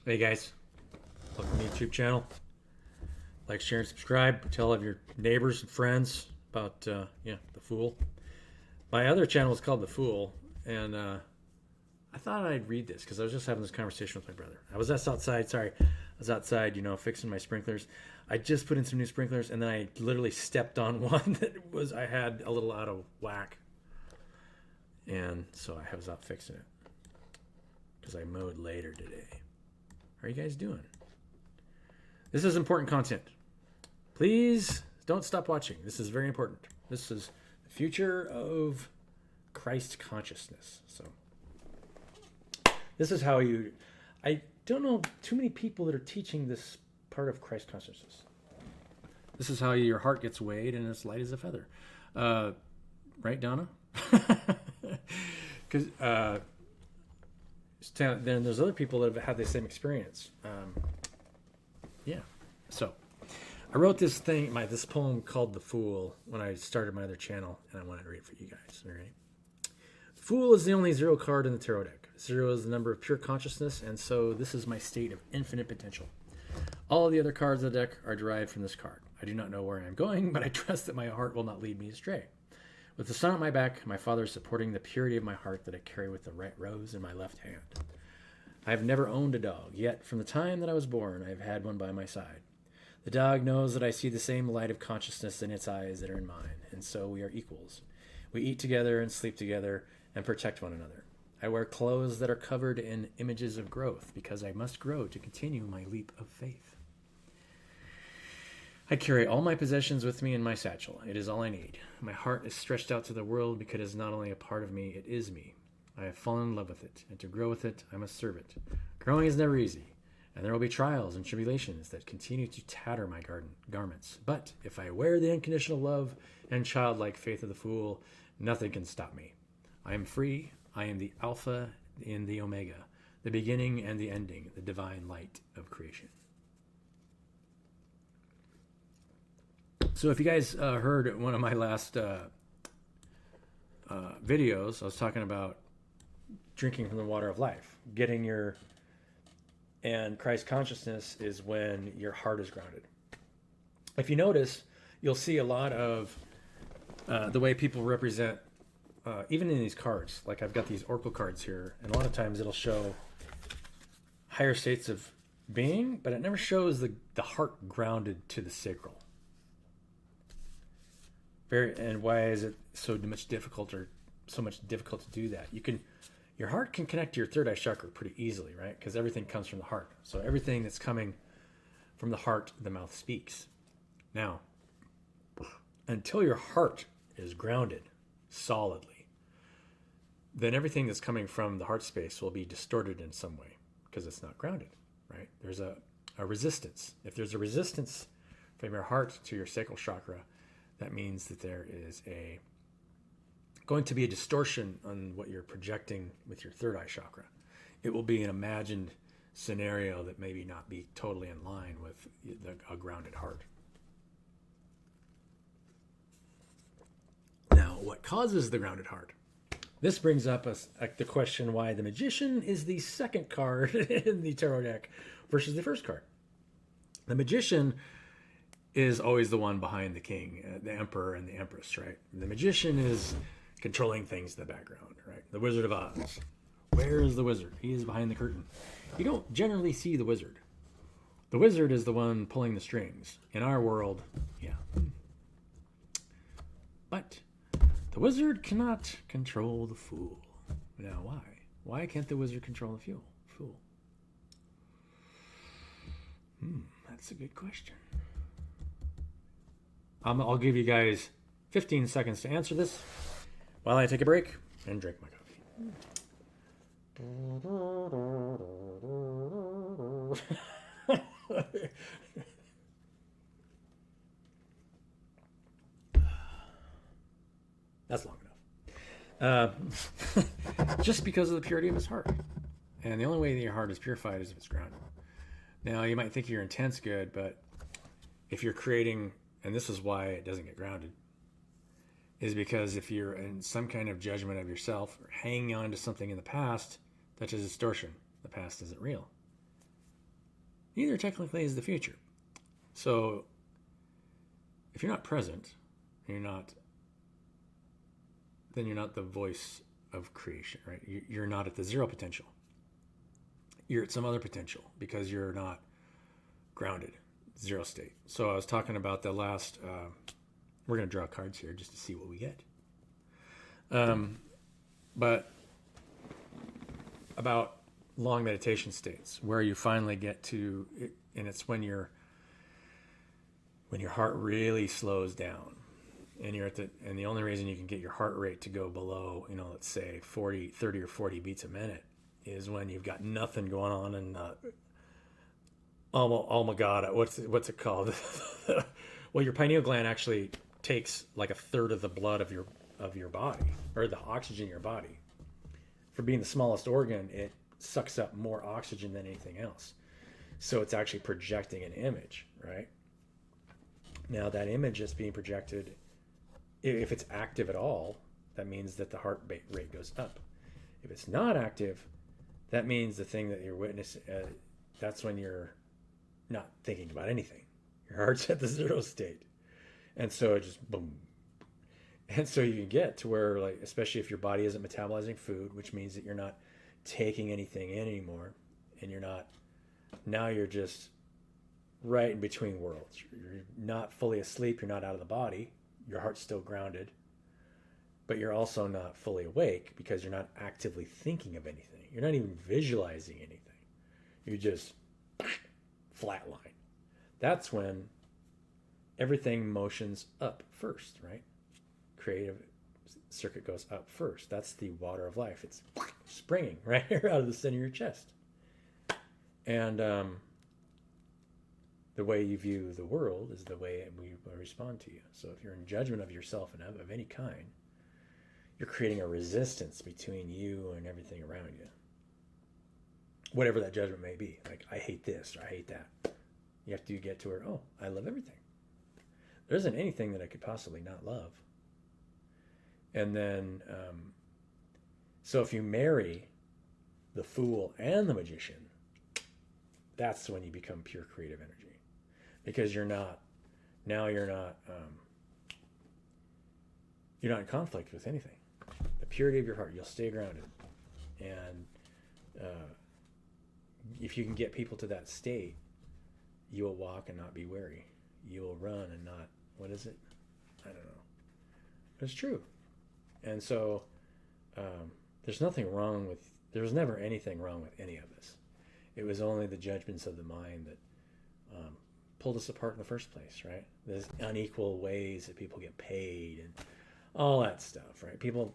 Hey guys, welcome to the YouTube channel. Like, share, and subscribe. Tell all of your neighbors and friends about the Fool. My other channel is called The Fool, and I thought I'd read this because I was just having this conversation with my brother. I was outside. Sorry, I was outside, fixing my sprinklers. I just put in some new sprinklers, and then I literally stepped on one that I had a little out of whack, and so I was out fixing it because I mowed later today. How are you guys doing? This is important content. Please don't stop watching. This is very important. This is the future of Christ consciousness. So this is how I don't know too many people that are teaching this part of Christ consciousness. This is how your heart gets weighed and it's light as a feather. Right, Donna? Because then there's other people that have had the same experience. So I wrote this poem called The Fool when I started my other channel, and I wanted to read it for you guys. All right. The Fool is the only zero card in the tarot deck. Zero is the number of pure consciousness, and so this is my state of infinite potential. All of the other cards of the deck are derived from this card. I do not know where I am going, but I trust that my heart will not lead me astray. With the sun at my back, my Father is supporting the purity of my heart that I carry with the right rose in my left hand. I have never owned a dog, yet from the time that I was born, I have had one by my side. The dog knows that I see the same light of consciousness in its eyes that are in mine, and so we are equals. We eat together and sleep together and protect one another. I wear clothes that are covered in images of growth because I must grow to continue my leap of faith. I carry all my possessions with me in my satchel. It is all I need. My heart is stretched out to the world because it is not only a part of me, it is me. I have fallen in love with it, and to grow with it, I must serve it. Growing is never easy, and there will be trials and tribulations that continue to tatter my garments. But if I wear the unconditional love and childlike faith of the Fool, nothing can stop me. I am free. I am the Alpha and the Omega, the beginning and the ending, the divine light of creation. So if you guys heard one of my last videos, I was talking about drinking from the water of life, and Christ consciousness is when your heart is grounded. If you notice, you'll see a lot of the way people represent, even in these cards. Like I've got these oracle cards here, and a lot of times it'll show higher states of being, but it never shows the heart grounded to the sacral. And why is it so much difficult to do that? Your heart can connect to your third eye chakra pretty easily, right? Because everything comes from the heart. So everything that's coming from the heart, the mouth speaks. Now, until your heart is grounded solidly, then everything that's coming from the heart space will be distorted in some way because it's not grounded, right? There's a resistance. If there's a resistance from your heart to your sacral chakra, that means that there is going to be a distortion on what you're projecting with your third eye chakra. It will be an imagined scenario that maybe not be totally in line with a grounded heart. Now, what causes the grounded heart? This brings up the question why the Magician is the second card in the tarot deck versus the first card. The Magician is always the one behind the king, the emperor and the empress, right? The Magician is controlling things in the background, right? The Wizard of Oz. Where is the wizard? He is behind the curtain. You don't generally see the wizard. The wizard is the one pulling the strings. In our world, yeah. But the wizard cannot control the Fool. Now, why? Why can't the wizard control the Fool? That's a good question. I'll give you guys 15 seconds to answer this while I take a break and drink my coffee. That's long enough. Just because of the purity of his heart. And the only way that your heart is purified is if it's grounded. Now, you might think your intent's good, but if you're creating, and this is why it doesn't get grounded, is because if you're in some kind of judgment of yourself or hanging on to something in the past, that's a distortion. The past isn't real. neither technically is the future. So if you're not present, then you're not the voice of creation, right? You're not at the zero potential. You're at some other potential because you're not grounded, zero state. So I was talking about the last, we're going to draw cards here just to see what we get. But about long meditation states where you finally get to, and it's when your heart really slows down and and the only reason you can get your heart rate to go below, let's say 30 or 40 beats a minute is when you've got nothing going on and, oh my God, what's it called? Well, your pineal gland actually takes like a third of the blood of your body, or the oxygen in your body. For being the smallest organ, it sucks up more oxygen than anything else. So it's actually projecting an image, right? Now that image that's being projected, if it's active at all, that means that the heart rate goes up. If it's not active, that means the thing that you're witnessing, that's when you're not thinking about anything. Your heart's at the zero state. And so it just boom. And so you can get to where, like, especially if your body isn't metabolizing food, which means that you're not taking anything in anymore, and now you're just right in between worlds. You're not fully asleep, you're not out of the body, your heart's still grounded, but you're also not fully awake because you're not actively thinking of anything. You're not even visualizing anything. You just flatline. That's when everything motions up first, right? Creative circuit goes up first. That's the water of life. It's springing right here out of the center of your chest. And the way you view the world is the way we respond to you. So if you're in judgment of yourself and of any kind, you're creating a resistance between you and everything around you. Whatever that judgment may be. Like, I hate this or I hate that. You have to get to where, oh, I love everything. There isn't anything that I could possibly not love. And then, so if you marry the fool and the magician, that's when you become pure creative energy. Because you're not in conflict with anything. The purity of your heart, you'll stay grounded. And if you can get people to that state, you will walk and not be weary. You will run and not, what is it? I don't know. But it's true. And so there's never anything wrong with any of this. It was only the judgments of the mind that pulled us apart in the first place, right? There's unequal ways that people get paid and all that stuff, right? People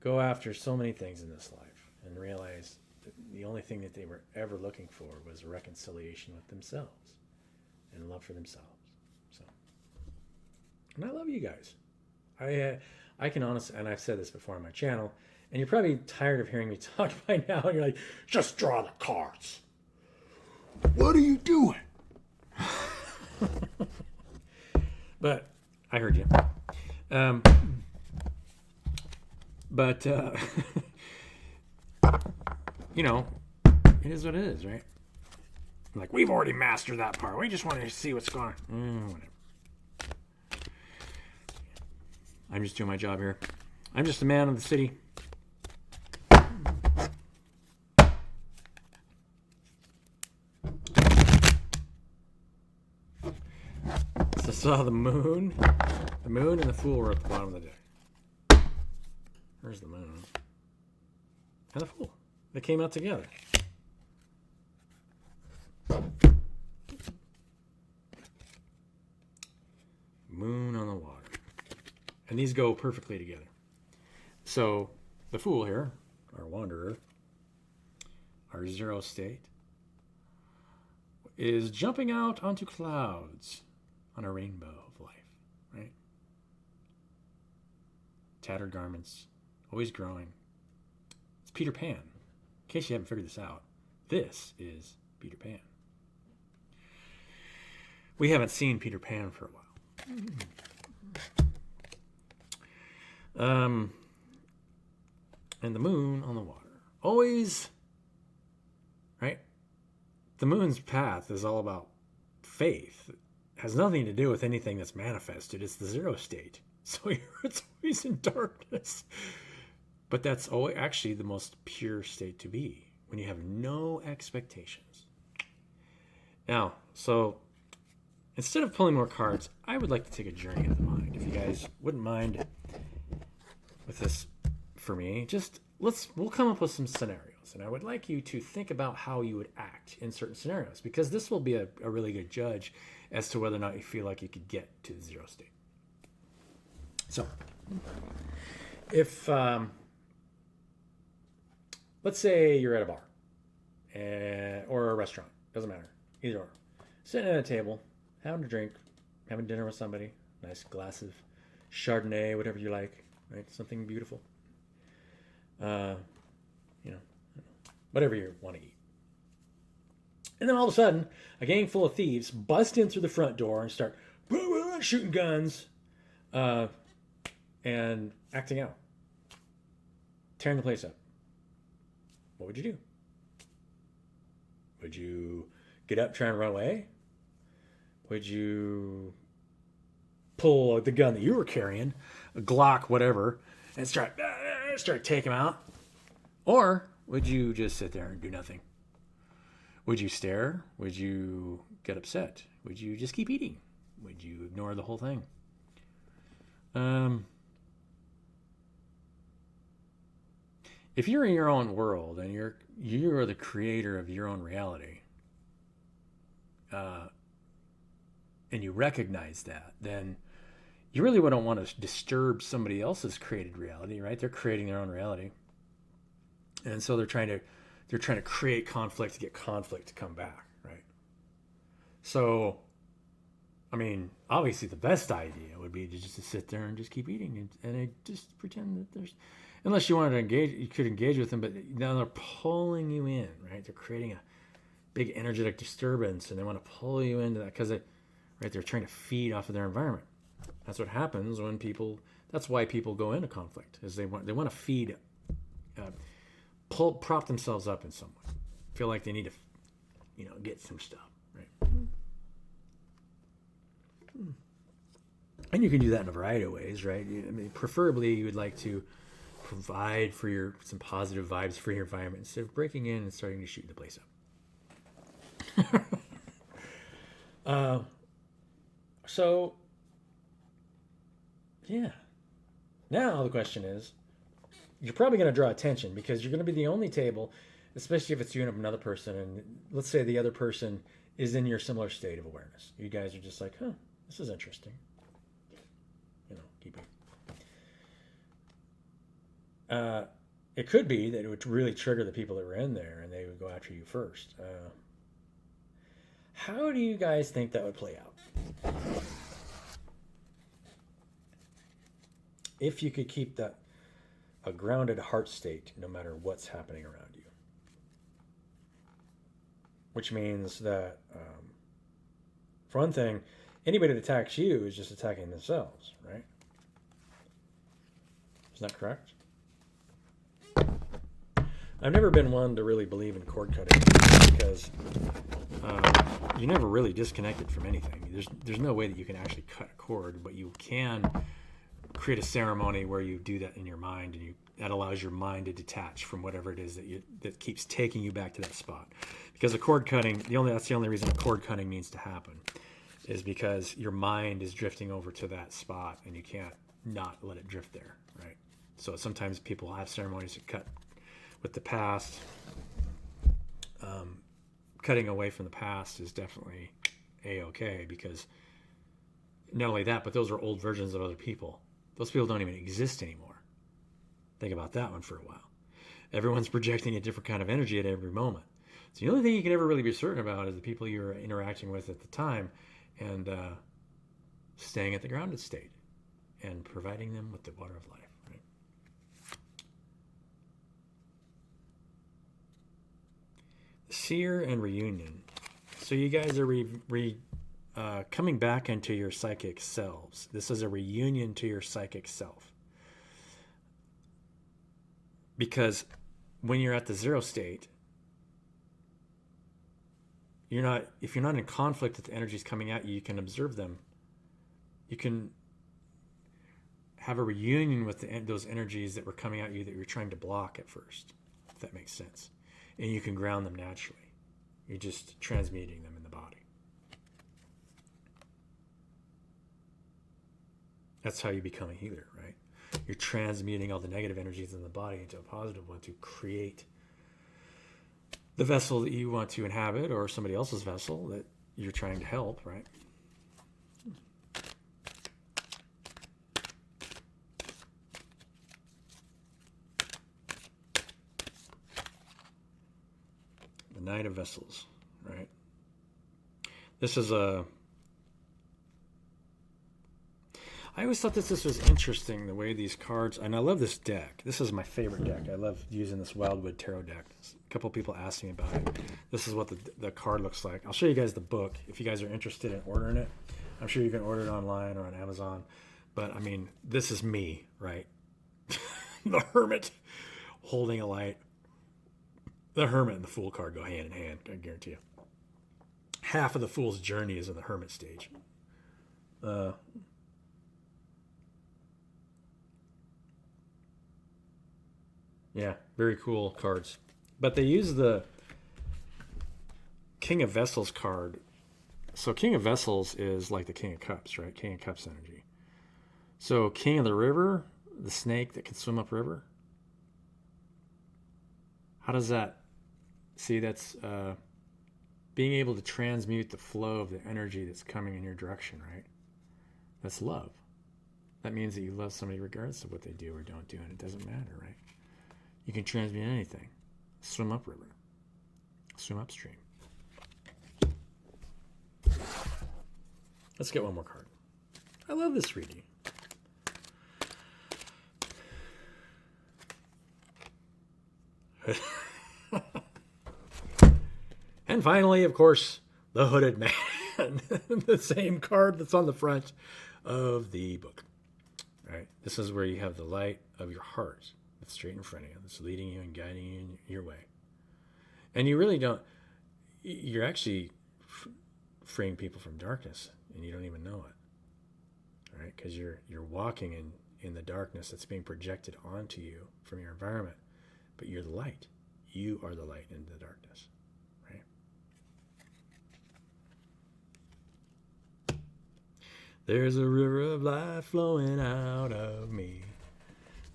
go after so many things in this life and realize that the only thing that they were ever looking for was reconciliation with themselves and love for themselves. So, and I love you guys. I can honestly, and I've said this before on my channel, and you're probably tired of hearing me talk by now, and you're like, just draw the cards. What are you doing? But I heard you. It is what it is, right? Like, we've already mastered that part. We just want to see what's going on. Whatever. I'm just doing my job here. I'm just a man of the city. So I saw the moon and the fool were at the bottom of the deck. Where's the moon? And the fool. They came out together. Moon on the water. And these go perfectly together. So the fool here, our wanderer, our zero state, is jumping out onto clouds on a rainbow of life, right? Tattered garments, always growing. It's Peter Pan. In case you haven't figured this out, this is Peter Pan. We haven't seen Peter Pan for a while. And the moon on the water. Always, right? the moon's path is all about faith. It has nothing to do with anything that's manifested. It's the zero state. So it's always in darkness. But that's actually the most pure state to be, when you have no expectations. Now, so instead of pulling more cards, I would like to take a journey of the mind. If you guys wouldn't mind with this for me, we'll come up with some scenarios. And I would like you to think about how you would act in certain scenarios, because this will be a really good judge as to whether or not you feel like you could get to the zero state. So, if, let's say you're at a bar or a restaurant, doesn't matter, either or. Sitting at a table, having a drink, having dinner with somebody, nice glass of Chardonnay, whatever you like, right? Something beautiful. Whatever you want to eat. And then all of a sudden, a gang full of thieves bust in through the front door and start shooting guns and acting out, tearing the place up. What would you do? Would you get up, try and run away? Would you pull the gun that you were carrying, a Glock, whatever, and start taking them out? Or would you just sit there and do nothing? Would you stare? Would you get upset? Would you just keep eating? Would you ignore the whole thing? If you're in your own world and you are the creator of your own reality, and you recognize that, then you really wouldn't want to disturb somebody else's created reality, right? They're creating their own reality, and so they're trying to create conflict to get conflict to come back, right? So, I mean, obviously the best idea would be to just sit there and just keep eating and just pretend that there's, unless you wanted to engage, you could engage with them, but now they're pulling you in, right? They're creating a big energetic disturbance, and they want to pull you into that because they're trying to feed off of their environment. That's what happens when people. That's why people go into conflict, is they want to feed, prop themselves up in some way, feel like they need to, get some stuff, right? And you can do that in a variety of ways, right? I mean, preferably you would like to provide for some positive vibes for your environment instead of breaking in and starting to shoot the place up. So, yeah. Now the question is, you're probably going to draw attention because you're going to be the only table, especially if it's you and another person. And let's say the other person is in your similar state of awareness. You guys are just like, this is interesting. Keep it. It could be that it would really trigger the people that were in there and they would go after you first. How do you guys think that would play out? If you could keep a grounded heart state no matter what's happening around you. Which means that, for one thing, anybody that attacks you is just attacking themselves, right? Is that correct? I've never been one to really believe in cord cutting because you never really disconnected from anything. There's no way that you can actually cut a cord, but you can create a ceremony where you do that in your mind, and that allows your mind to detach from whatever it is that keeps taking you back to that spot. Because a cord cutting, that's the only reason a cord cutting needs to happen, is because your mind is drifting over to that spot, and you can't not let it drift there, right? So sometimes people have ceremonies that cut with the past. Cutting away from the past is definitely A-okay, because not only that, but those are old versions of other people. Those people don't even exist anymore. Think about that one for a while. Everyone's projecting a different kind of energy at every moment. So the only thing you can ever really be certain about is the people you're interacting with at the time, and staying at the grounded state and providing them with the water of life. Right? Seer and reunion. So you guys are coming back into your psychic selves. This is a reunion to your psychic self. Because when you're at the zero state, if you're not in conflict with the energies coming at you, you can observe them. You can have a reunion with those energies that were coming at you that you're trying to block at first, if that makes sense. And you can ground them naturally. You're just transmuting them in the body. That's how you become a healer, right? You're transmuting all the negative energies in the body into a positive one to create the vessel that you want to inhabit, or somebody else's vessel that you're trying to help, right? The Knight of Vessels, right? This is I always thought this was interesting, the way these cards, and I love this deck. This is my favorite deck. I love using this Wildwood Tarot deck. A couple people asked me about it. This is what the card looks like. I'll show you guys the book if you guys are interested in ordering it. I'm sure you can order it online or on Amazon. But, I mean, this is me, right? The Hermit holding a light. The Hermit and the Fool card go hand in hand, I guarantee you. Half of the Fool's journey is in the Hermit stage. Yeah, very cool cards. But they use the King of Vessels card. So King of Vessels is like the King of Cups, right? King of Cups energy. So King of the River, the snake that can swim upriver. How does that... See, that's being able to transmute the flow of the energy that's coming in your direction, right? That's love. That means that you love somebody regardless of what they do or don't do, and it doesn't matter, right? You can transmute anything. Swim upriver. Swim upstream. Let's get one more card. I love this reading. And finally, of course, the Hooded Man. The same card that's on the front of the book. All right. This is where you have the light of your heart. It's straight in front of you. It's leading you and guiding you in your way. And you really don't... You're actually freeing people from darkness, and you don't even know it. All right? Because you're walking in the darkness that's being projected onto you from your environment. But you're the light. You are the light in the darkness. Right? There's a river of life flowing out of me.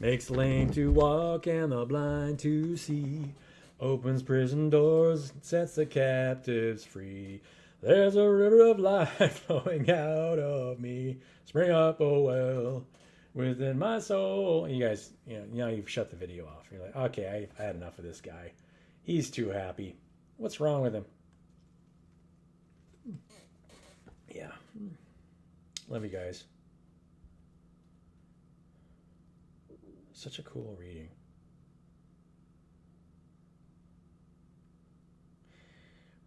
Makes the lame to walk and the blind to see. Opens prison doors, sets the captives free. There's a river of life flowing out of me. Spring up, oh well, within my soul. You guys, now you've shut the video off. You're like, okay, I had enough of this guy. He's too happy. What's wrong with him? Yeah. Love you guys. Such a cool reading.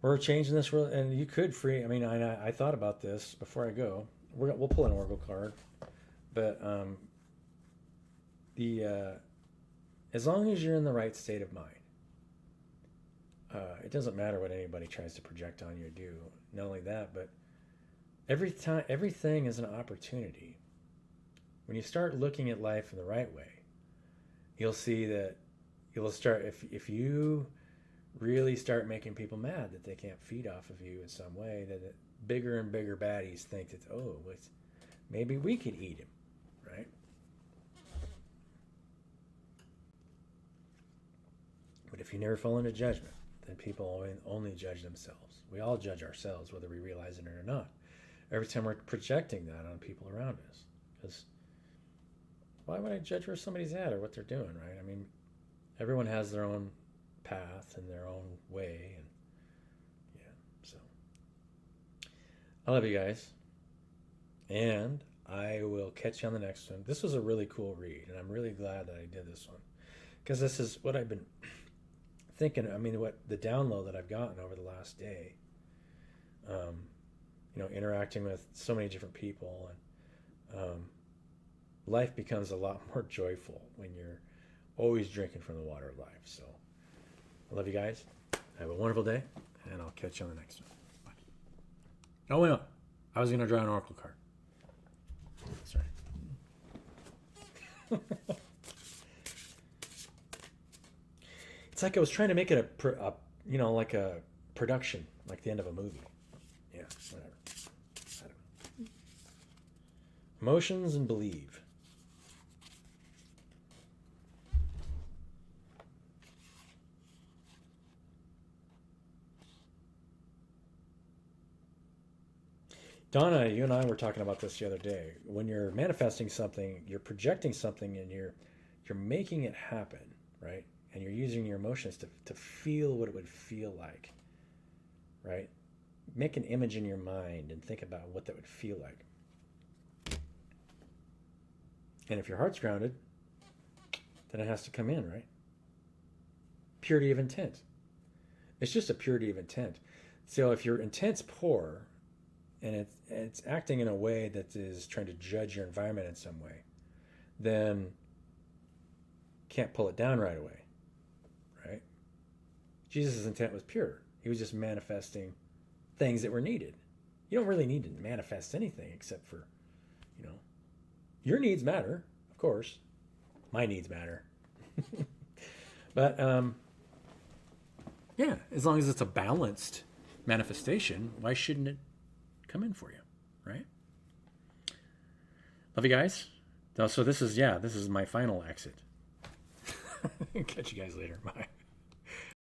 We're changing this world, and you could free. I mean, I thought about this before I go. We'll pull an Oracle card, but as long as you're in the right state of mind, it doesn't matter what anybody tries to project on you or do. Not only that, but everything is an opportunity. When you start looking at life in the right way, you'll see that you'll start, if you really start making people mad that they can't feed off of you in some way, that bigger and bigger baddies think that, maybe we could eat him, right? But if you never fall into judgment, then people only judge themselves. We all judge ourselves, whether we realize it or not. Every time we're projecting that on people around us. Because why would I judge where somebody's at or what they're doing, right? I mean, everyone has their own path and their own way, and so I love you guys, and I will catch you on the next one. This was a really cool read, and I'm really glad that I did this one, because this is what I've been thinking. I mean, what the download that I've gotten over the last day, interacting with so many different people, and life becomes a lot more joyful when you're always drinking from the water of life. So I love you guys. Have a wonderful day, and I'll catch you on the next one. Oh, no. I was going to draw an oracle card. Sorry. It's like I was trying to make it like a production, like the end of a movie. Yeah, whatever. I don't know. Emotions and believe. Donna, you and I were talking about this the other day. When you're manifesting something, you're projecting something, and you're making it happen, right? And you're using your emotions to feel what it would feel like, right? Make an image in your mind and think about what that would feel like. And if your heart's grounded, then it has to come in, right? Purity of intent. It's just a purity of intent. So if your intent's poor, and it's acting in a way that is trying to judge your environment in some way, then can't pull it down right away, right? Jesus' intent was pure. He was just manifesting things that were needed. You don't really need to manifest anything except for, your needs matter, of course. My needs matter. But yeah, as long as it's a balanced manifestation, why shouldn't it come in for you, right? Love you guys. So this is my final exit. Catch you guys later. Bye.